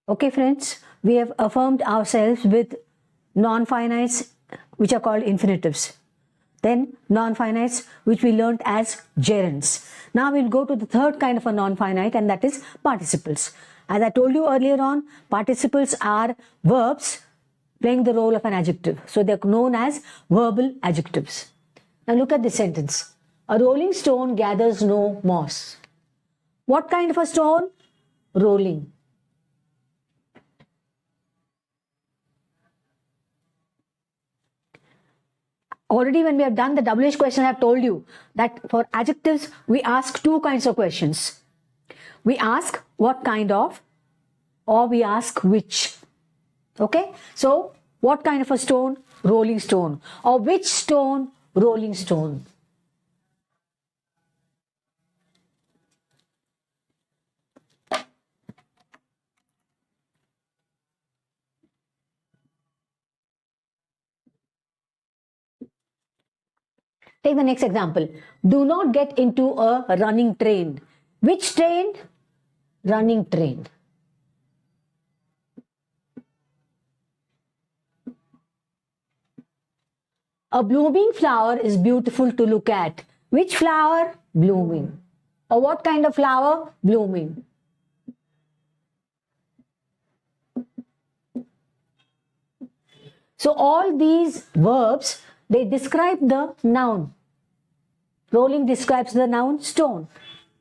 Okay friends, we have affirmed ourselves with non-finites which are called infinitives. Then non-finites which we learnt as gerunds. Now we'll go to the third kind of a non-finite, and that is participles. As I told you earlier on, participles are verbs playing the role of an adjective. So they're known as verbal adjectives. Now look at this sentence. A rolling stone gathers no moss. What kind of a stone? Rolling. Already when we have done the WH question, I have told you that for adjectives, we ask two kinds of questions. We ask what kind of, or we ask which. Okay? So, what kind of a stone? Rolling stone. Or which stone? Rolling stone. Take the next example. Do not get into a running train. Which train? Running train. A blooming flower is beautiful to look at. Which flower? Blooming. Or what kind of flower? Blooming. So all these verbs, they describe the noun. Rolling describes the noun stone.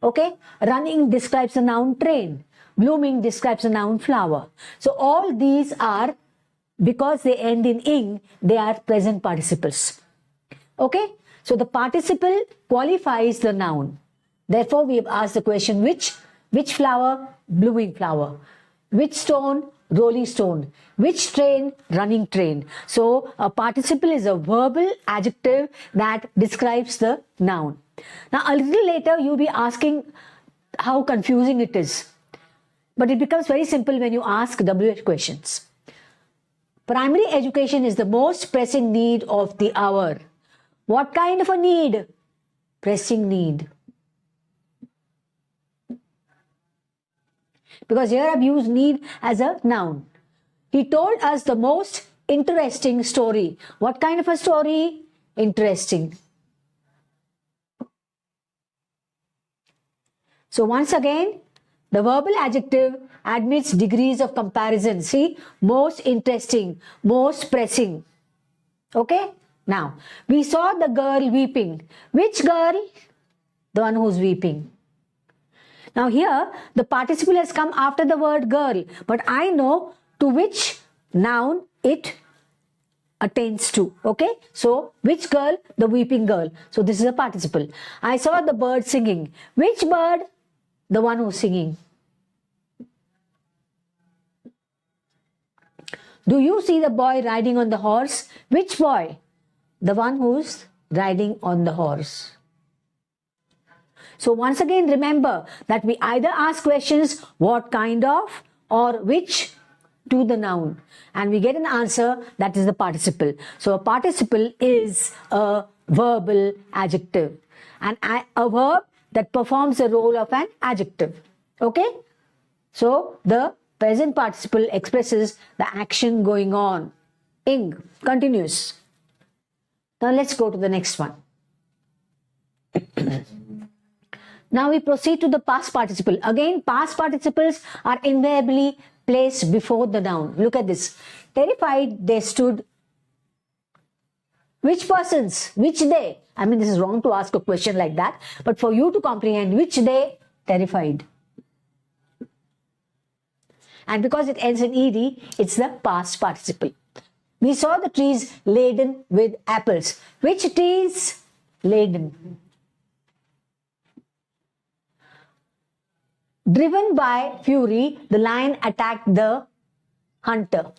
Okay? Running describes the noun train. Blooming describes the noun flower. So all these are, because they end in ing, they are present participles. Okay? So the participle qualifies the noun. Therefore, we have asked the question, which flower? Blooming flower. Which stone? Rolling stone. Which train? Running train. So a participle is a verbal adjective that describes the noun. Now a little later you'll be asking how confusing it is. But it becomes very simple when you ask WH questions. Primary education is the most pressing need of the hour. What kind of a need? Pressing need. Because here I've used need as a noun. He told us the most interesting story. What kind of a story? Interesting. So once again, the verbal adjective admits degrees of comparison. See, most interesting, most pressing. Okay? Now, we saw the girl weeping. Which girl? The one who's weeping. Now here, the participle has come after the word girl, but I know to which noun it attains to. Okay? So, which girl? The weeping girl. So, this is a participle. I saw the bird singing. Which bird? The one who's singing. Do you see the boy riding on the horse? Which boy? The one who's riding on the horse. So once again, remember that we either ask questions what kind of or which to the noun, and we get an answer that is the participle. So a participle is a verbal adjective, and a verb that performs the role of an adjective. Okay? So the present participle expresses the action going on. Ing continues. Now let's go to the next one. Now we proceed to the past participle. Again, past participles are invariably placed before the noun. Look at this. Terrified, they stood. Which persons? Which they? I mean, this is wrong to ask a question like that. But for you to comprehend, which they? Terrified. And because it ends in ed, it's the past participle. We saw the trees laden with apples. Which trees? Laden. Driven by fury, the lion attacked the hunter.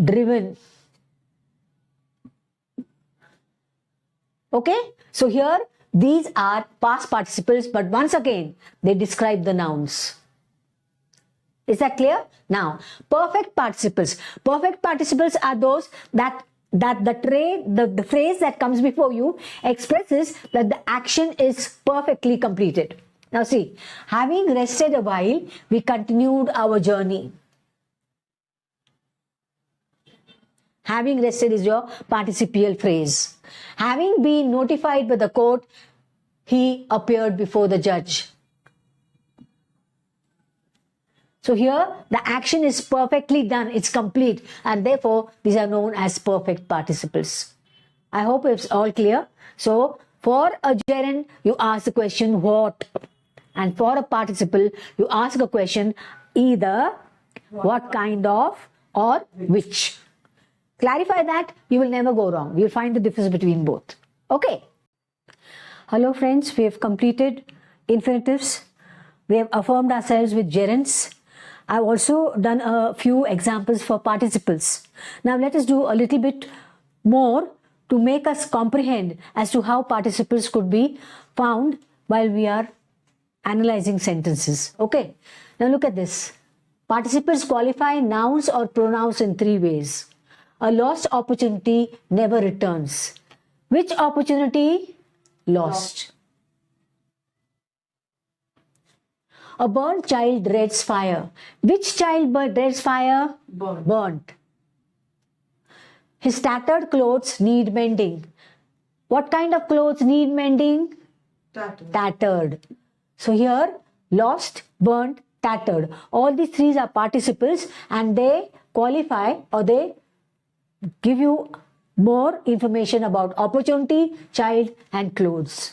Driven. Okay? So here, these are past participles, but once again, they describe the nouns. Is that clear? Now, perfect participles. Perfect participles are those that the phrase that comes before you expresses that the action is perfectly completed. Now see, having rested a while, we continued our journey. Having rested is your participial phrase. Having been notified by the court, he appeared before the judge. So here the action is perfectly done, it's complete, and therefore these are known as perfect participles. I hope it's all clear. So for a gerund, you ask the question what, and for a participle, you ask a question either what kind of or which. Clarify that, you will never go wrong. You'll find the difference between both. Okay. Hello friends, we have completed infinitives. We have affirmed ourselves with gerunds. I've also done a few examples for participles. Now let us do a little bit more to make us comprehend as to how participles could be found while we are analyzing sentences. Okay. Now look at this. Participles qualify nouns or pronouns in three ways. A lost opportunity never returns. Which opportunity? Lost. A burnt child dreads fire. Which child dreads fire? Burnt. His tattered clothes need mending. What kind of clothes need mending? Tattered. So here, lost, burnt, tattered. All these three are participles and they qualify or they give you more information about opportunity, child and clothes.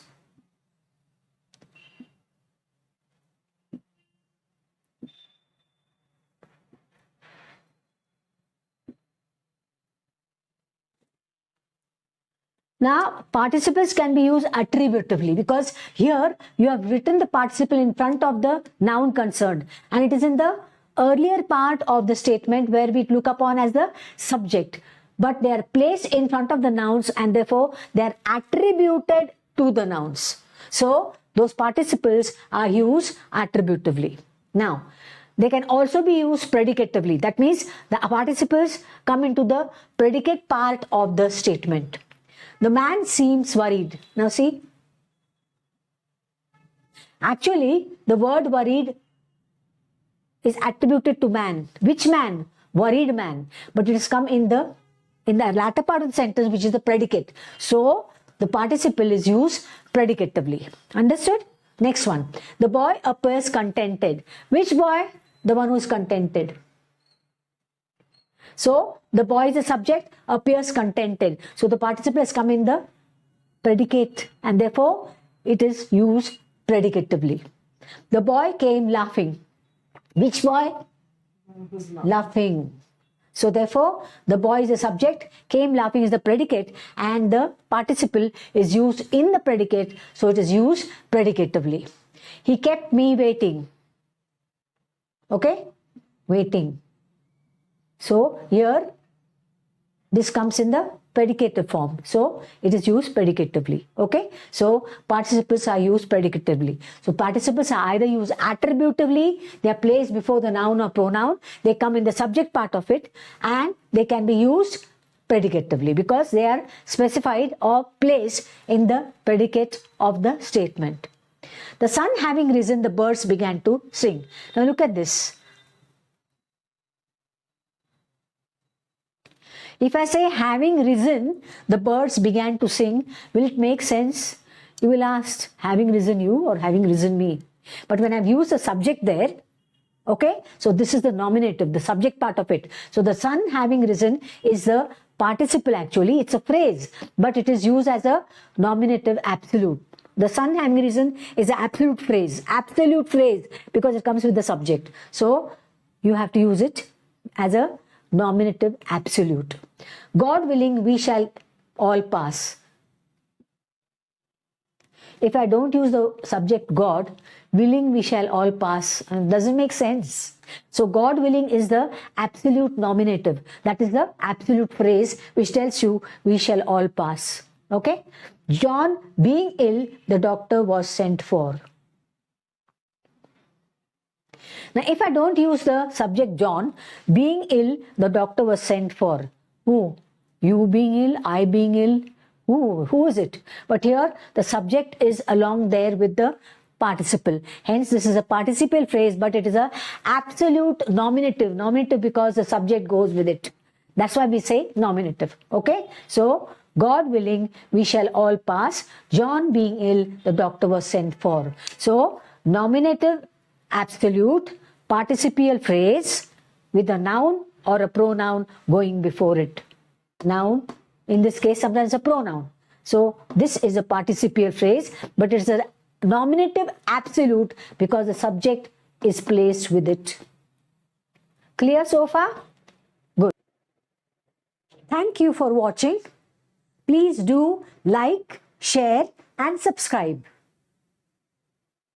Now, participles can be used attributively because here you have written the participle in front of the noun concerned and it is in the earlier part of the statement where we look upon as the subject. But they are placed in front of the nouns and therefore they are attributed to the nouns. So, those participles are used attributively. Now, they can also be used predicatively. That means the participles come into the predicate part of the statement. The man seems worried. Now see, actually the word worried is attributed to man. Which man? Worried man. But it has come in the latter part of the sentence, which is the predicate. So the participle is used predicatively. Understood? Next one. The boy appears contented. Which boy? The one who is contented. So the boy is the subject, appears contented. So the participle has come in the predicate and therefore it is used predicatively. The boy came laughing. Which boy? Laughing. So therefore the boy is the subject, came laughing is the predicate and the participle is used in the predicate. So it is used predicatively. He kept me waiting. Okay? Waiting. So here this comes in the predicative form. So it is used predicatively. Okay. So participles are used predicatively. So participles are either used attributively, they are placed before the noun or pronoun, they come in the subject part of it, and they can be used predicatively because they are specified or placed in the predicate of the statement. The sun having risen, the birds began to sing. Now look at this. If I say having risen, the birds began to sing, will it make sense? You will ask, having risen you or having risen me? But when I've used the subject there, okay, so this is the nominative, the subject part of it. So the sun having risen is the participle actually, it's a phrase, but it is used as a nominative absolute. The sun having risen is an absolute phrase because it comes with the subject. So you have to use it as a nominative absolute. God willing, we shall all pass. If I don't use the subject God, willing, we shall all pass, doesn't make sense. So God willing is the absolute nominative. That is the absolute phrase which tells you we shall all pass. Okay? John being ill, the doctor was sent for. Now, if I don't use the subject John, being ill, the doctor was sent for. Who? You being ill, I being ill. Who is it? But here, the subject is along there with the participle. Hence, this is a participial phrase, but it is a absolute nominative. Nominative because the subject goes with it. That's why we say nominative. Okay? So, God willing, we shall all pass. John being ill, the doctor was sent for. So, nominative, absolute, participial phrase with a noun or a pronoun going before it. Noun, in this case, sometimes a pronoun. So, this is a participial phrase, but it's a nominative absolute because the subject is placed with it. Clear so far? Good. Thank you for watching. Please do like, share and subscribe.